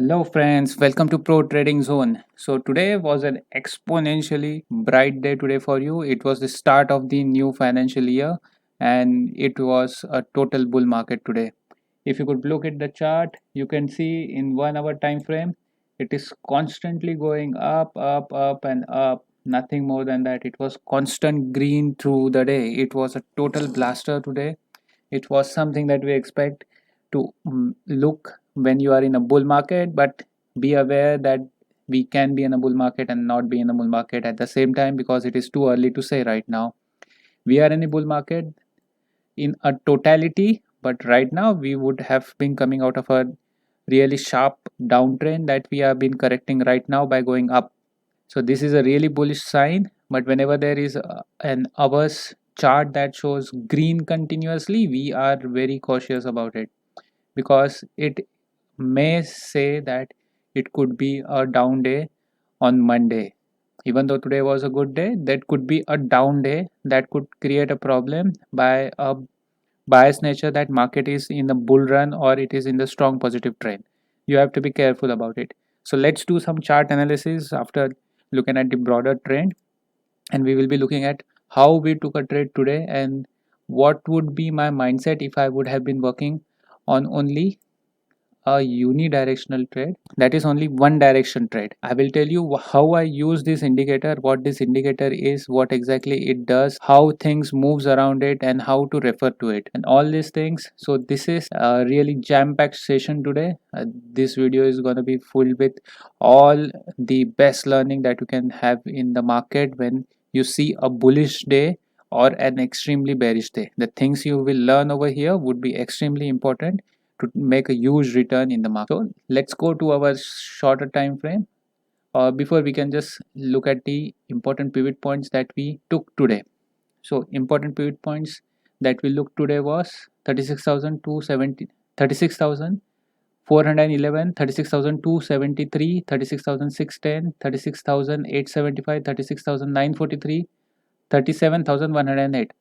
Hello friends, welcome to Pro Trading Zone. So today was an exponentially bright day today for you. It was the start of the new financial year and it was a total bull market today. If you could look at the chart, you can see in 1 hour time frame, it is constantly going up and up. Nothing more than that. It was constant green through the day. It was a total blaster today. It was something that we expect to look when you are in a bull market, but be aware that we can be in a bull market and not be in a bull market at the same time, because it is too early to say right now. We are in a bull market in a totality, but right now we would have been coming out of a really sharp downtrend that we have been correcting right now by going up. So this is a really bullish sign, but whenever there is an hours chart that shows green continuously, we are very cautious about it, because it may say that it could be a down day on Monday. Even though today was a good day, that could be a down day that could create a problem by a bias nature that market is in the bull run or it is in the strong positive trend. You have to be careful about it. So let's do some chart analysis after looking at the broader trend, and we will be looking at how we took a trade today and what would be my mindset if I would have been working on only a unidirectional trade, that is only one direction trade. I will tell you how I use this indicator, what this indicator is, what exactly it does, how things moves around it, and how to refer to it, and all these things. So this is a really jam-packed session today. This video is going to be full with all the best learning that you can have in the market when you see a bullish day or an extremely bearish day. The things you will learn over here would be extremely important to make a huge return in the market. So let's go to our shorter time frame. Before we can just look at the important pivot points that we took today. So important pivot points that we looked today was 36,270, 36,411, 36,273, 36,610, 36,875, 36,943, 37,108.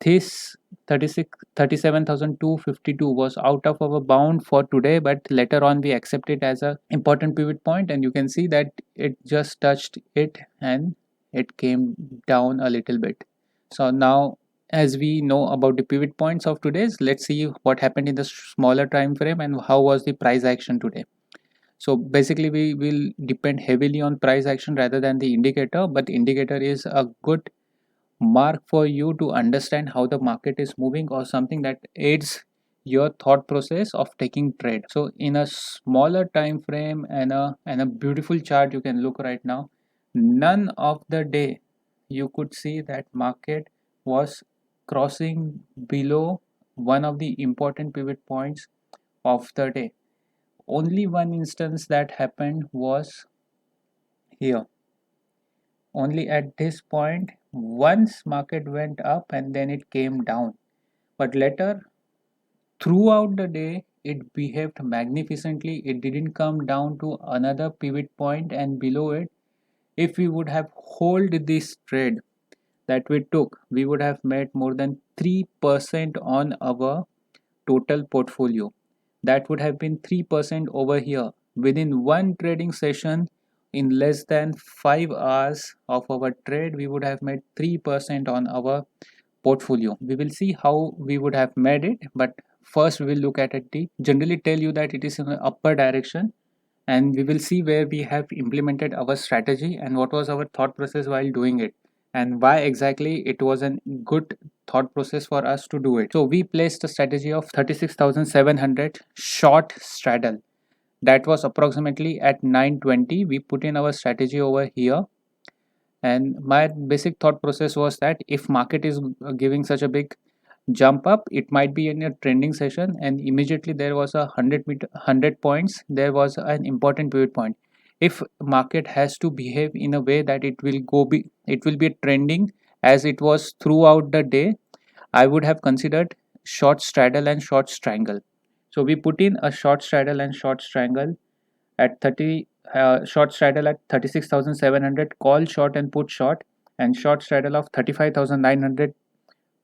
This 37,252 was out of our bound for today, but later on we accept it as a important pivot point, and you can see that it just touched it and it came down a little bit. So now, as we know about the pivot points of today's, let's see what happened in the smaller time frame and how was the price action today. So basically we will depend heavily on price action rather than the indicator, but indicator is a good mark for you to understand how the market is moving, or something that aids your thought process of taking trade. So in a smaller time frame and a beautiful chart you can look right now, none of the day you could see that market was crossing below one of the important pivot points of the day. Only one instance that happened was here. Only at this point once market went up and then it came down, but later throughout the day it behaved magnificently. It didn't come down to another pivot point and below it. If we would have hold this trade that we took, we would have made more than 3% on our total portfolio. That would have been 3% over here within one trading session. In less than 5 hours of our trade, we would have made 3% on our portfolio. We will see how we would have made it, but first we will look at it. Generally tell you that it is in the upper direction, and we will see where we have implemented our strategy and what was our thought process while doing it, and why exactly it was a good thought process for us to do it. So we placed a strategy of 36,700 short straddle. That was approximately at 9:20. We put in our strategy over here, and my basic thought process was that if market is giving such a big jump up, it might be in a trending session, and immediately there was a 100 points, there was an important pivot point. If market has to behave in a way that it will be trending as it was throughout the day, I would have considered short straddle and short strangle. So we put in a short straddle and short strangle at 30, short straddle at 36,700 call short and put short, and short straddle of 35,900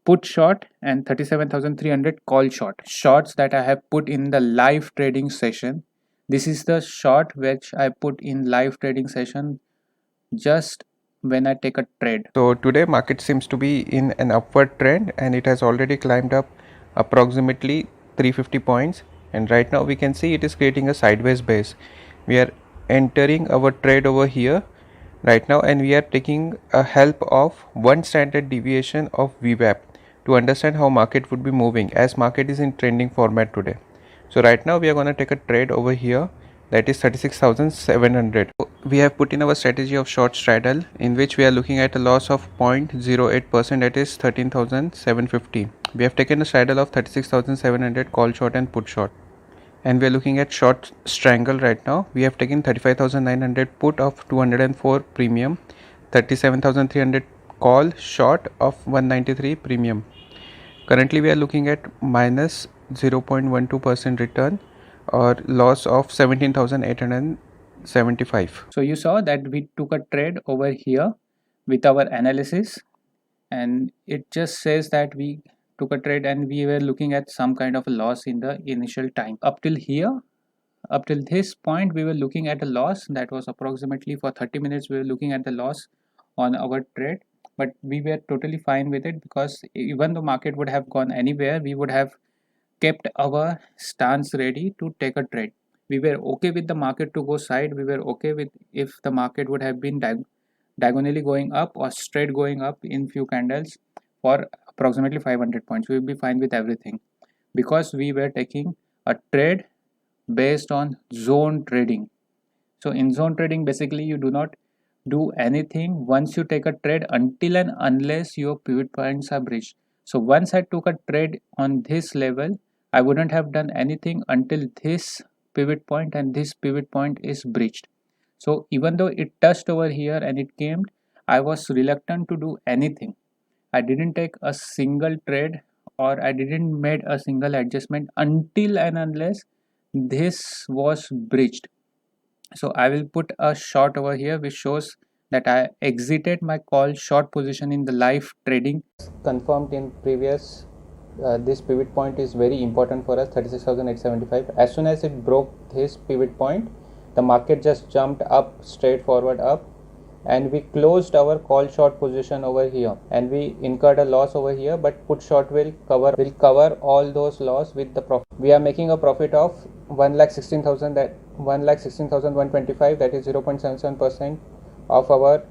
put short, and 37,300 call short. Shorts that I have put in the live trading session. This is the short which I put in live trading session just when I take a trade. So today market seems to be in an upward trend and it has already climbed up approximately 350 points, and right now we can see it is creating a sideways base. We are entering our trade over here right now and we are taking a help of one standard deviation of VWAP to understand how market would be moving, as market is in trending format today. So right now we are going to take a trade over here, that is 36,700. We have put in our strategy of short straddle, in which we are looking at a loss of 0.08%, that is 13,750. We have taken a straddle of 36,700 call short and put short, and we are looking at short strangle right now. We have taken 35,900 put of 204 premium, 37,300 call short of 193 premium. Currently we are looking at minus 0.12% return or loss of 17,875. So you saw that we took a trade over here with our analysis, and it just says that we took a trade and we were looking at some kind of a loss in the initial time. Up till this point, we were looking at a loss that was approximately for 30 minutes. We were looking at the loss on our trade, but we were totally fine with it, because even though market would have gone anywhere, we would have kept our stance ready to take a trade. We were okay with the market to go side. We were okay with if the market would have been diagonally going up or straight going up in few candles for approximately 500 points. We will be fine with everything, because we were taking a trade based on zone trading. So in zone trading, basically you do not do anything once you take a trade until and unless your pivot points are breached. So once I took a trade on this level, I wouldn't have done anything until this pivot point, and this pivot point is breached. So even though it touched over here and it came, I was reluctant to do anything. I didn't take a single trade, or I didn't made a single adjustment until and unless this was breached. So I will put a short over here which shows that I exited my call short position in the live trading. Confirmed in previous, this pivot point is very important for us, 36,875. As soon as it broke this pivot point, the market just jumped up, straightforward up, and we closed our call short position over here, and we incurred a loss over here, but put short will cover all those loss with the profit. We are making a profit of 1,16,000, that 1,16,125, that is 0.77% of our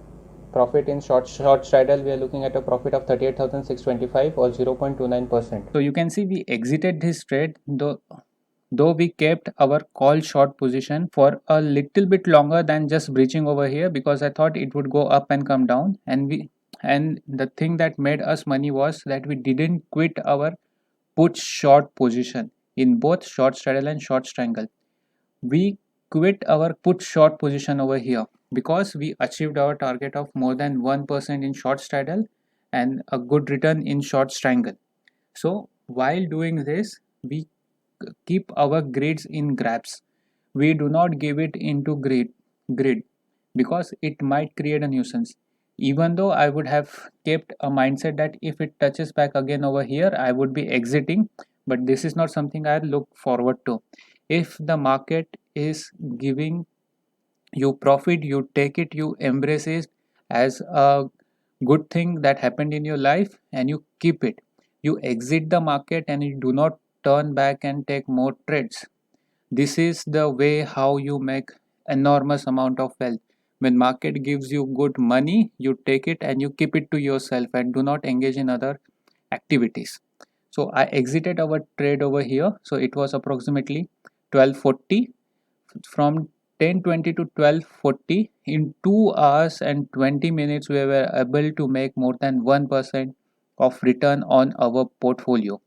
profit in short straddle. We are looking at a profit of 38,625 or 0.29%. So you can see we exited this trade, though we kept our call short position for a little bit longer than just breaching over here, because I thought it would go up and come down, and the thing that made us money was that we didn't quit our put short position in both short straddle and short strangle. We quit our put short position over here because we achieved our target of more than 1% in short straddle and a good return in short strangle. So while doing this, we keep our grids in grabs. We do not give it into grid because it might create a nuisance. Even though I would have kept a mindset that if it touches back again over here, I would be exiting, but this is not something I look forward to. If the market is giving you profit, you take it, you embrace it as a good thing that happened in your life, and you keep it. You exit the market and you do not turn back and take more trades. This is the way how you make enormous amount of wealth. When market gives you good money, you take it and you keep it to yourself and do not engage in other activities. So I exited our trade over here. So it was approximately 1240. From 10:20 to 12:40, in 2 hours and 20 minutes we were able to make more than 1% of return on our portfolio.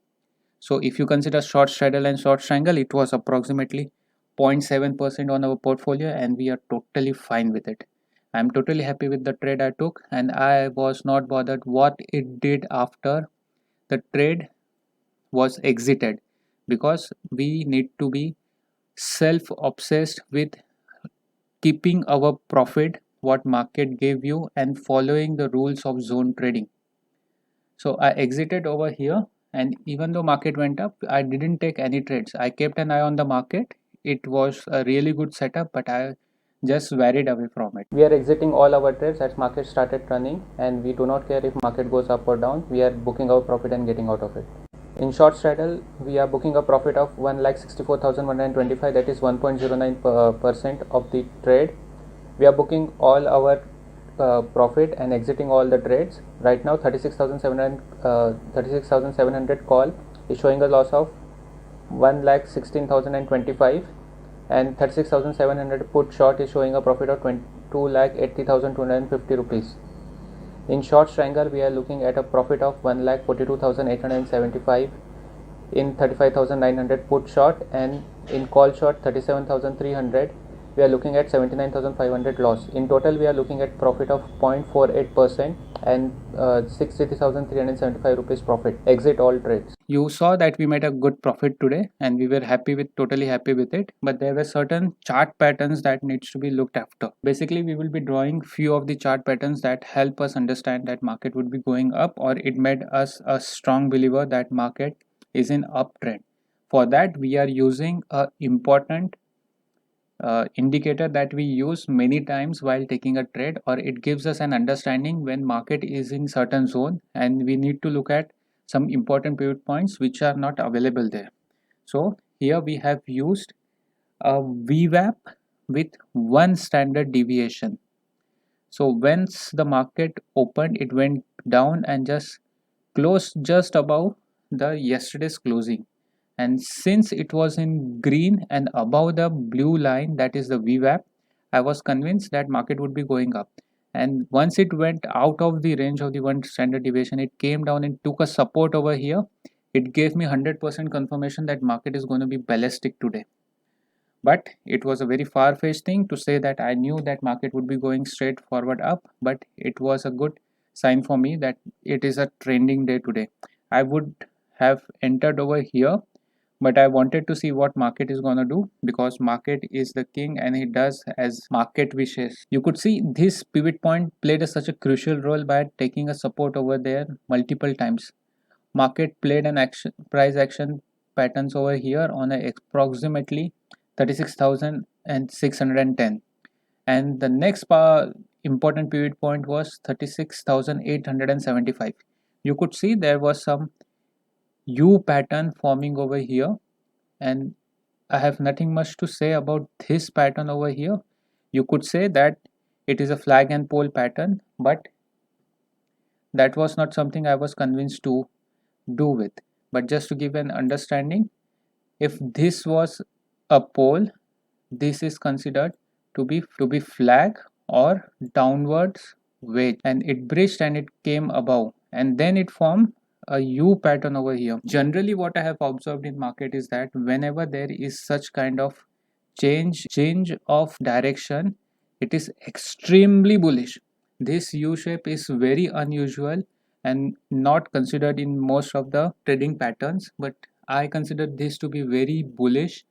So if you consider short straddle and short strangle, it was approximately 0.7% on our portfolio, and we are totally fine with it. I'm totally happy with the trade I took, and I was not bothered what it did after the trade was exited, because we need to be self obsessed with keeping our profit what market gave you and following the rules of zone trading. So I exited over here, and even though market went up, I didn't take any trades. I kept an eye on the market. it was a really good setup, but I just varied away from it. We are exiting all our trades as market started running, and we do not care if market goes up or down. We are booking our profit and getting out of it. In short straddle, we are booking a profit of 1,64,125, that is 1.09% of the trade. We are booking all our profit and exiting all the trades. Right now 36,700 call is showing a loss of 1,16,025, and 36,700 put short is showing a profit of 2,80,250 rupees. In short strangle, we are looking at a profit of 1,42,875 in 35,900 put short, and in call short 37,300 we are looking at 79,500 loss. In total we are looking at profit of 0.48% and 63,375 rupees profit. Exit all trades. You saw that we made a good profit today and we were totally happy with it, but there were certain chart patterns that needs to be looked after. Basically we will be drawing few of the chart patterns that help us understand that market would be going up, or it made us a strong believer that market is in uptrend. For that we are using a important indicator that we use many times while taking a trade, or it gives us an understanding when market is in certain zone and we need to look at some important pivot points which are not available there. So here we have used a VWAP with one standard deviation. So once the market opened, it went down and just closed just above the yesterday's closing, and since it was in green and above the blue line, that is the VWAP, I was convinced that market would be going up. And once it went out of the range of the one standard deviation, it came down and took a support over here. It gave me 100% confirmation that market is going to be ballistic today. But it was a very far-fetched thing to say that I knew that market would be going straight forward up, but it was a good sign for me that it is a trending day today. I would have entered over here, but I wanted to see what market is gonna do, because market is the king and he does as market wishes. You could see this pivot point played such a crucial role by taking a support over there multiple times. Market played an action price action patterns over here on a approximately 36,610, and the next important pivot point was 36,875. You could see there was some U pattern forming over here, and I have nothing much to say about this pattern over here. You could say that it is a flag and pole pattern, but that was not something I was convinced to do with. But just to give an understanding, if this was a pole, this is considered to be flag or downwards wedge, and it bridged and it came above, and then it formed a U pattern over here. Generally what I have observed in market is that whenever there is such kind of change of direction, it is extremely bullish. This U shape is very unusual and not considered in most of the trading patterns, but I consider this to be very bullish.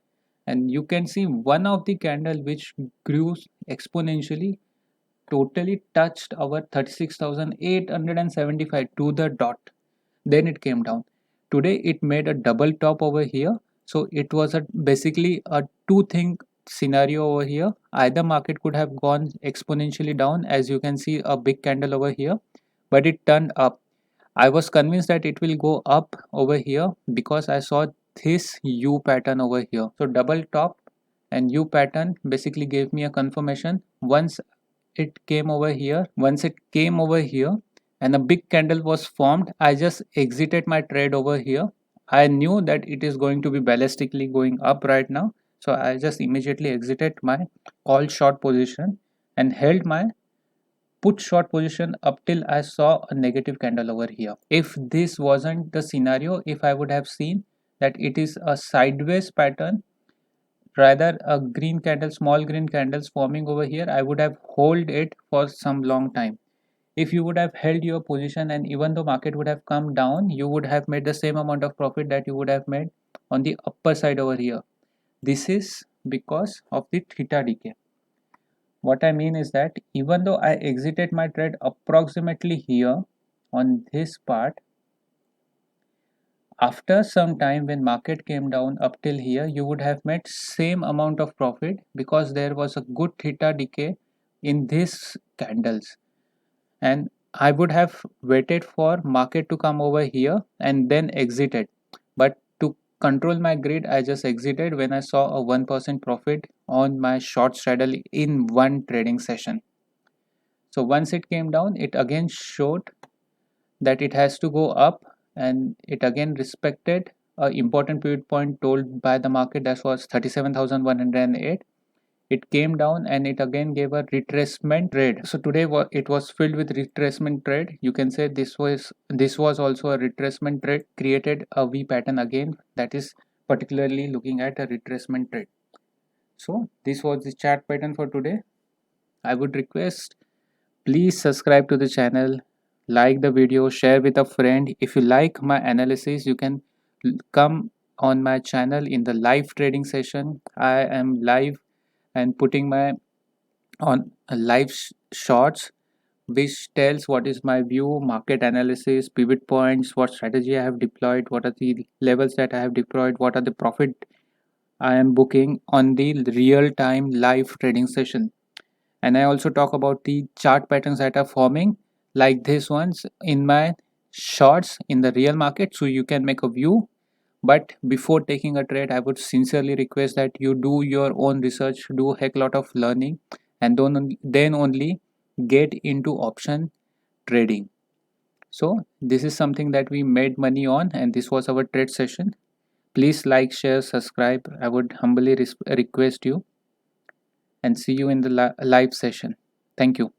And you can see one of the candle which grew exponentially totally touched our 36,875 to the dot, then it came down. Today it made a double top over here, so it was basically a two thing scenario over here. Either market could have gone exponentially down, as you can see a big candle over here, but it turned up. I was convinced that it will go up over here because I saw this U pattern over here. So double top and U pattern basically gave me a confirmation. Once it came over here and a big candle was formed, I just exited my trade over here. I knew that it is going to be ballistically going up right now, so I just immediately exited my call short position and held my put short position up till I saw a negative candle over here. If this wasn't the scenario, if I would have seen that it is a sideways pattern, rather a green candle, small green candles forming over here, I would have hold it for some long time. If you would have held your position and even though market would have come down, you would have made the same amount of profit that you would have made on the upper side over here. This is because of the theta decay. What I mean is that even though I exited my trade approximately here on this part, after some time when market came down up till here, you would have made same amount of profit because there was a good theta decay in these candles, and I would have waited for market to come over here and then exited. But to control my greed, I just exited when I saw a 1% profit on my short straddle in one trading session. So once it came down, it again showed that it has to go up, and it again respected a important pivot point told by the market, that was 37,108. It came down and it again gave a retracement trade. So today it was filled with retracement trade. You can say this was also a retracement trade, created a V pattern again, that is particularly looking at a retracement trade. So this was the chart pattern for today. I would request, please subscribe to the channel, like the video, share with a friend. If you like my analysis, you can come on my channel in the live trading session. I am live and putting my on live shorts, which tells what is my view, market analysis, pivot points, what strategy I have deployed, what are the levels that I have deployed, what are the profit I am booking on the real time live trading session. And I also talk about the chart patterns that are forming like these ones in my shorts in the real market, so you can make a view. But before taking a trade, I would sincerely request that you do your own research, do a heck lot of learning, and then only get into option trading. So this is something that we made money on, and this was our trade session. Please like, share, subscribe. I would humbly request you, and see you in the live session. Thank you.